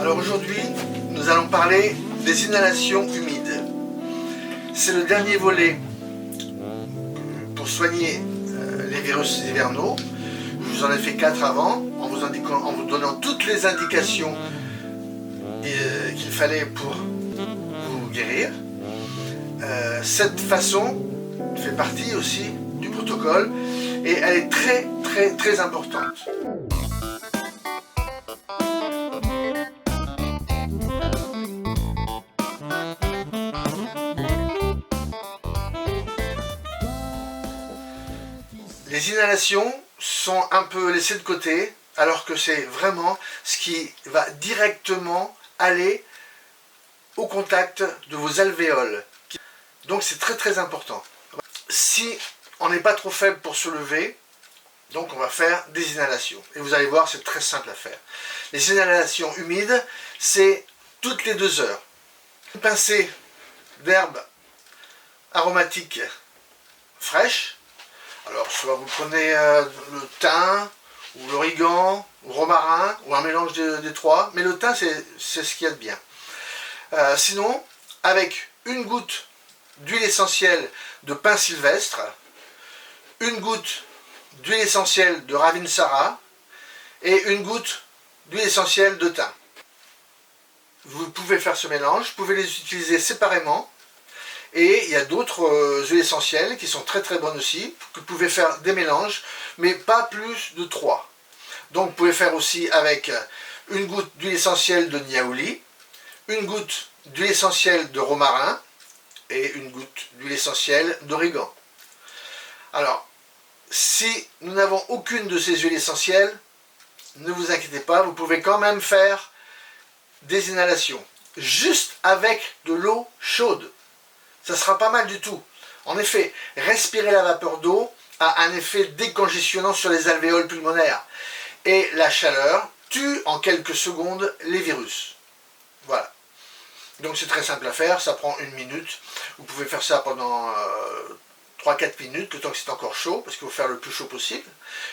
Alors aujourd'hui, nous allons parler des inhalations humides. C'est le dernier volet pour soigner les virus hivernaux. Je vous en ai fait 4 avant, en vous donnant toutes les indications qu'il fallait pour vous guérir. Cette façon fait partie aussi du protocole et elle est très importante. Les inhalations sont un peu laissées de côté, alors que c'est vraiment ce qui va directement aller au contact de vos alvéoles. Donc c'est très important. Si on n'est pas trop faible pour se lever, donc on va faire des inhalations. Et vous allez voir, c'est très simple à faire. Les inhalations humides, c'est toutes les 2 heures. Une pincée d'herbes aromatiques fraîches. Alors, soit vous prenez le thym, ou l'origan, ou le romarin, ou un mélange des 3, mais le thym, c'est ce qu'il y a de bien. Sinon, avec une goutte d'huile essentielle de pin sylvestre, une goutte d'huile essentielle de Ravinsara, et une goutte d'huile essentielle de thym. Vous pouvez faire ce mélange, vous pouvez les utiliser séparément. Et il y a d'autres huiles essentielles qui sont très bonnes aussi, que vous pouvez faire des mélanges, mais pas plus de 3. Donc vous pouvez faire aussi avec une goutte d'huile essentielle de niaouli, une goutte d'huile essentielle de romarin et une goutte d'huile essentielle d'origan. Alors, si nous n'avons aucune de ces huiles essentielles, ne vous inquiétez pas, vous pouvez quand même faire des inhalations, juste avec de l'eau chaude. Ça sera pas mal du tout. En effet, respirer la vapeur d'eau a un effet décongestionnant sur les alvéoles pulmonaires. Et la chaleur tue en quelques secondes les virus. Voilà. Donc c'est très simple à faire, ça prend 1 minute. Vous pouvez faire ça pendant 3-4 minutes, le temps que c'est encore chaud, parce qu'il faut faire le plus chaud possible.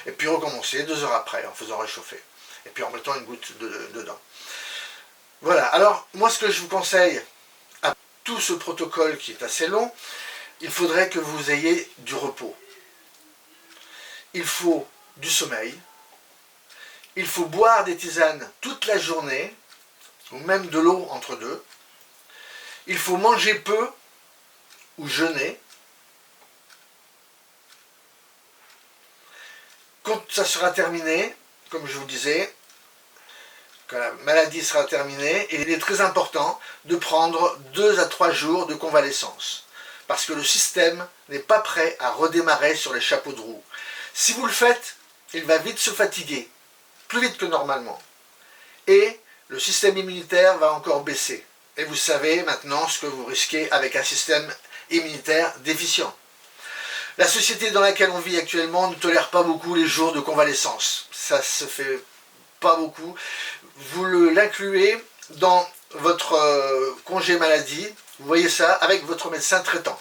Et puis recommencer 2 heures après, en faisant réchauffer. Et puis en mettant une goutte dedans. Voilà. Alors, moi ce que je vous conseille, tout ce protocole qui est assez long, il faudrait que vous ayez du repos. Il faut du sommeil. Il faut boire des tisanes toute la journée, ou même de l'eau entre deux. Il faut manger peu ou jeûner. Quand ça sera terminé, comme je vous disais, quand la maladie sera terminée, il est très important de prendre 2 à 3 jours de convalescence. Parce que le système n'est pas prêt à redémarrer sur les chapeaux de roue. Si vous le faites, il va vite se fatiguer, plus vite que normalement. Et le système immunitaire va encore baisser. Et vous savez maintenant ce que vous risquez avec un système immunitaire déficient. La société dans laquelle on vit actuellement ne tolère pas beaucoup les jours de convalescence. Ça se fait pas beaucoup. Vous l'incluez dans votre congé maladie, vous voyez ça, avec votre médecin traitant.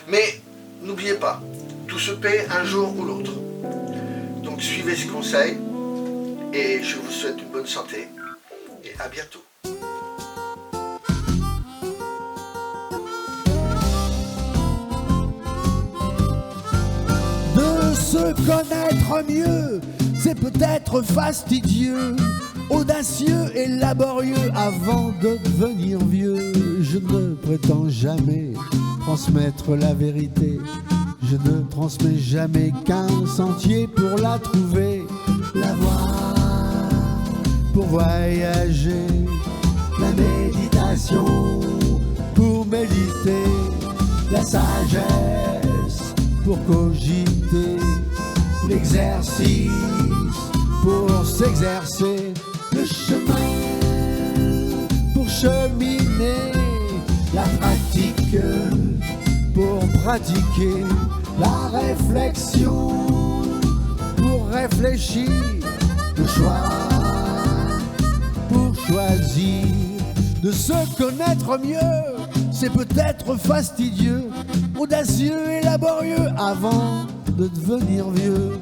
Mais n'oubliez pas, tout se paie un jour ou l'autre. Donc suivez ces conseils et je vous souhaite une bonne santé et à bientôt. De se connaître mieux, c'est peut-être fastidieux, audacieux et laborieux avant de devenir vieux. Je ne prétends jamais transmettre la vérité. Je ne transmets jamais qu'un sentier pour la trouver, la voir, pour voyager, la méditation pour méditer, la sagesse pour cogiter, l'exercice pour s'exercer, le chemin pour cheminer, la pratique pour pratiquer, la réflexion pour réfléchir, le choix pour choisir. De se connaître mieux, c'est peut-être fastidieux, audacieux et laborieux avant de devenir vieux.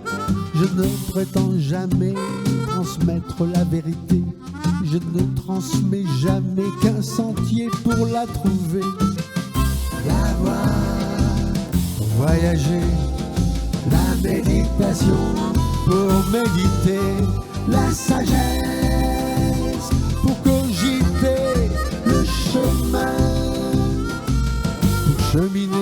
Je ne prétends jamais transmettre la vérité. Je ne transmets jamais qu'un sentier pour la trouver. La voie, voyager, la méditation pour méditer, la sagesse pour cogiter, le chemin pour cheminer.